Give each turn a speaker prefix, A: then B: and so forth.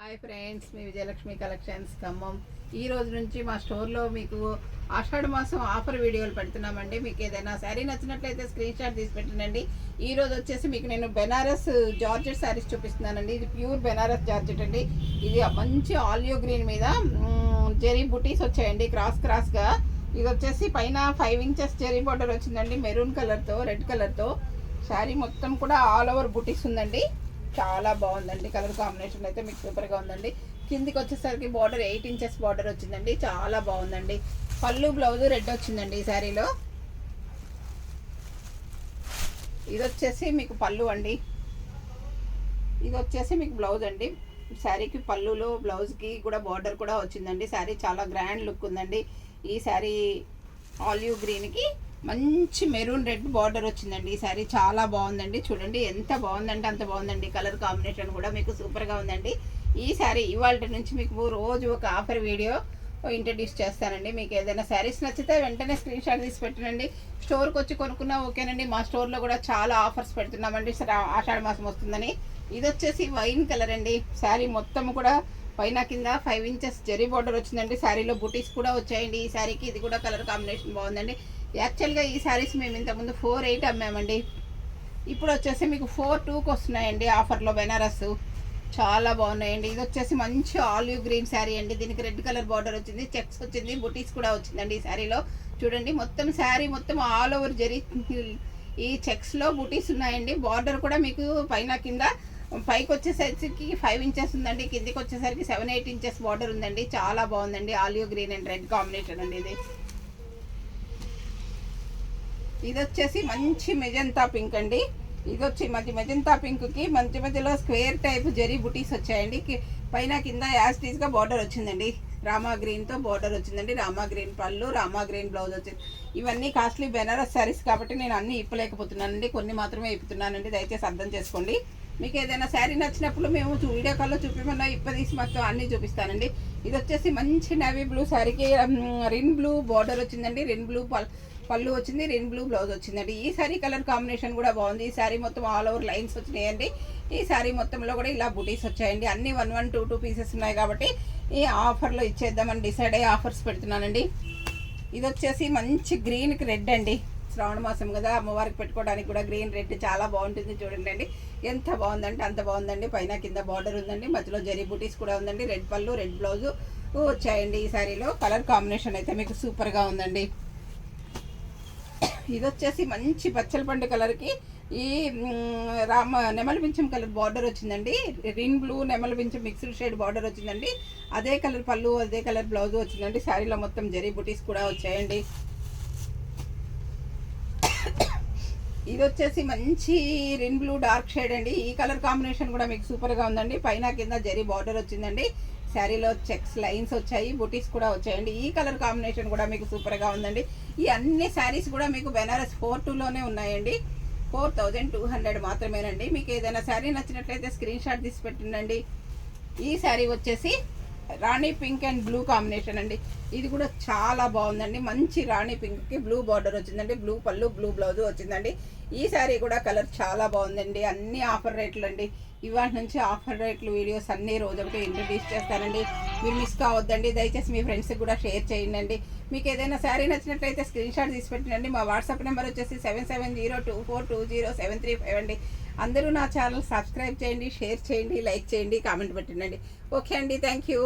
A: Hi friends, మీ Vijayalakshmi collections Khammam. ఈ రోజు నుంచి మా స్టోర్లో మీకు ఆషాఢ మాసం ఆఫర్ వీడియోలు పెడుతున్నామండి. మీకు ఏదైనా శారీ నచ్చినట్లయితే స్క్రీన్ షాట్ తీసి పెట్టండి. ఈ రోజు వచ్చేసి మీకు నేను బెనారస్ జార్జెట్ శారీస్ చూపిస్తున్నానండి. ఇది ప్యూర్ బెనారస్ జార్జెట్ అండి. ఇది మంచి ఆలియో గ్రీన్ మీద జెరీ బుటీస్ వచ్చాయండి క్రాస్గా. ఇది వచ్చేసి పైన 5 ఇంచెస్ జెరీ బార్డర్ వచ్చిందండి, మెరూన్ కలర్తో రెడ్ కలర్తో. శారీ మొత్తం కూడా ఆల్ ఓవర్ బుటీస్ ఉందండి. చాలా బాగుందండి. కలర్ కాంబినేషన్ అయితే మీకు సూపర్గా ఉందండి. కిందికి వచ్చేసరికి బార్డర్ 8 ఇంచెస్ బార్డర్ వచ్చిందండి. చాలా బాగుందండి. పళ్ళు బ్లౌజ్ రెడ్ వచ్చిందండి ఈ శారీలో. ఇది వచ్చేసి మీకు పళ్ళు అండి. ఇది వచ్చేసి మీకు బ్లౌజ్ అండి. శారీకి పళ్ళులో బ్లౌజ్కి కూడా బార్డర్ కూడా వచ్చిందండి. శారీ చాలా గ్రాండ్ లుక్ ఉందండి. ఈ శారీ ఆలివ్ గ్రీన్కి మంచి మెరూన్ రెడ్ బార్డర్ వచ్చిందండి. ఈ శారీ చాలా బాగుందండి. చూడండి ఎంత బాగుందంటే అంత బాగుందండి. కలర్ కాంబినేషన్ కూడా మీకు సూపర్గా ఉందండి. ఈ శారీ ఇవాళ నుంచి మీకు రోజు ఒక ఆఫర్ వీడియో ఇంట్రడ్యూస్ చేస్తానండి. మీకు ఏదైనా శారీస్ నచ్చితే వెంటనే స్క్రీన్ షాట్ తీసి పెట్టండి. స్టోర్కి వచ్చి కొనుక్కున్నా ఓకేనండి. మా స్టోర్లో కూడా చాలా ఆఫర్స్ పెడుతున్నామండి ఆషాఢ మాసం వస్తుందని. ఇది వచ్చేసి వైన్ కలర్ అండి. శారీ మొత్తం కూడా పైన కింద 5 ఇంచెస్ జెరీ బార్డర్ వచ్చిందండి. శారీలో బుటీస్ కూడా వచ్చాయండి ఈ శారీకి. ఇది కూడా కలర్ కాంబినేషన్ బాగుందండి. యాక్చువల్గా ఈ శారీస్ మేము ఇంతకుముందు 4.8 అమ్మామండి. ఇప్పుడు వచ్చేసి మీకు 4.2కి వస్తున్నాయండి ఆఫర్లో బెనారస్. చాలా బాగున్నాయండి. ఇది వచ్చేసి మంచి ఆలివ్ గ్రీన్ శారీ అండి. దీనికి రెడ్ కలర్ బార్డర్ వచ్చింది, చెక్స్ వచ్చింది, బుటీస్ కూడా వచ్చిందండి ఈ శారీలో. చూడండి మొత్తం శారీ మొత్తం ఆల్ ఓవర్ జెరీ ఈ చెక్స్లో బుటీస్ ఉన్నాయండి. బార్డర్ కూడా మీకు పైన కింద పైకి వచ్చేసరికి 5 ఇంచెస్ ఉందండి, కిందికి వచ్చేసరికి 7-8 ఇంచెస్ బార్డర్ ఉందండి. చాలా బాగుందండి. Olive green and red combination అండి ఇది. ఇది వచ్చేసి మంచి మెజంతా పింక్ అండి. ఇది వచ్చి మెజంతా పింక్కి మధ్యలో స్క్వేర్ టైప్ జెరీ బుటీస్ వచ్చాయండి. పైన కింద యాస్టీస్గా బార్డర్ వచ్చిందండి. రామా గ్రీన్తో బార్డర్ వచ్చిందండి. రామా గ్రీన్ పళ్ళు, రామా గ్రీన్ బ్లౌజ్ వచ్చింది. ఇవన్నీ కాస్ట్లీ బెనారస్ శారీస్ కాబట్టి నేను అన్నీ ఇప్పలేకపోతున్నానండి, కొన్ని మాత్రమే ఇప్పుతున్నానండి. దయచేసి అర్థం చేసుకోండి. మీకు ఏదైనా శారీ నచ్చినప్పుడు మేము వీడియో కాల్లో చూపించమన్నా ఇప్పదీసి మొత్తం అన్నీ చూపిస్తానండి. ఇది వచ్చేసి మంచి నేవీ బ్లూ శారీకి రిన్ బ్లూ బార్డర్ వచ్చిందండి. రిన్ బ్లూ పళ్ళు వచ్చింది, రెడ్ బ్లూ బ్లౌజ్ వచ్చిందండి. ఈ శారీ కలర్ కాంబినేషన్ కూడా బాగుంది. ఈ శారీ మొత్తం ఆల్ ఓవర్ లైన్స్ వచ్చినాయండి. ఈ శారీ మొత్తంలో కూడా ఇలా బుటీస్ వచ్చాయండి. అన్ని 1-1, 2 పీసెస్ ఉన్నాయి కాబట్టి ఈ ఆఫర్లో ఇచ్చేద్దామని డిసైడ్ అయ్యి ఆఫర్స్ పెడుతున్నానండి. ఇది వచ్చేసి మంచి గ్రీన్కి రెడ్ అండి. శ్రావణ మాసం కదా, అమ్మవారికి పెట్టుకోవడానికి కూడా గ్రీన్ రెడ్ చాలా బాగుంటుంది. చూడండి అండి ఎంత బాగుందంటే అంత బాగుందండి. పైన కింద బార్డర్ ఉందండి, మధ్యలో జరీ బుటీస్ కూడా ఉందండి. రెడ్ పళ్ళు, రెడ్ బ్లౌజ్ వచ్చాయండి ఈ శారీలో. కలర్ కాంబినేషన్ అయితే మీకు సూపర్గా ఉందండి. ఇది వచ్చేసి మంచి పచ్చల పండు కలర్కి ఈ నెమలి పింఛం కలర్ బార్డర్ వచ్చిందండి. రిన్ బ్లూ నెమలి పింఛం మిక్స్డ్ షేడ్ బార్డర్ వచ్చిందండి. అదే కలర్ పళ్ళు, అదే కలర్ బ్లౌజ్ వచ్చిందండి. శారీలో మొత్తం జరీ బుటీస్ కూడా వచ్చాయండి. ఇది వచ్చేసి మంచి రిన్ బ్లూ డార్క్ షేడ్ అండి. ఈ కలర్ కాంబినేషన్ కూడా మీకు సూపర్గా ఉందండి. పైన కింద జరీ బార్డర్ వచ్చిందండి. శారీలో చెక్స్ లైన్స్ వచ్చాయి, బుటీస్ కూడా వచ్చాయండి. ఈ కలర్ కాంబినేషన్ కూడా మీకు సూపర్గా ఉందండి. ఈ అన్ని శారీస్ కూడా మీకు బెనారస్ 4.2లోనే ఉన్నాయండి. 4,200 మాత్రమేనండి. మీకు ఏదైనా శారీ నచ్చినట్లయితే స్క్రీన్ షాట్ తీసి పెట్టండి. ఈ శారీ వచ్చేసి రాణి పింక్ అండ్ బ్లూ కాంబినేషన్ అండి. ఇది కూడా చాలా బాగుందండి. మంచి రాణి పింక్కి బ్లూ బార్డర్ వచ్చిందండి. బ్లూ పళ్ళు, బ్లూ బ్లౌజ్ వచ్చిందండి. ఈ శారీ కూడా కలర్ చాలా బాగుందండి. అన్ని ఆఫర్ రేట్లు అండి. ఇవాళ నుంచి ఆఫర్ రేట్లు వీడియోస్ అన్ని రోజులకి ఇంట్రడ్యూస్ చేస్తానండి. మీరు మిస్ కావద్దండి. దయచేసి మీ ఫ్రెండ్స్కి కూడా షేర్ చేయండి. మీకు ఏదైనా శారీ నచ్చినట్లయితే స్క్రీన్ షాట్ తీసి పెట్టండి. మా వాట్సాప్ నెంబర్ వచ్చేసి 7702420735 అండి. అందరూ నా ఛానల్ సబ్స్క్రైబ్ చేయండి, షేర్ చేయండి, లైక్ చేయండి, కామెంట్ పెట్టండి. ఓకే అండి, థ్యాంక్ యూ.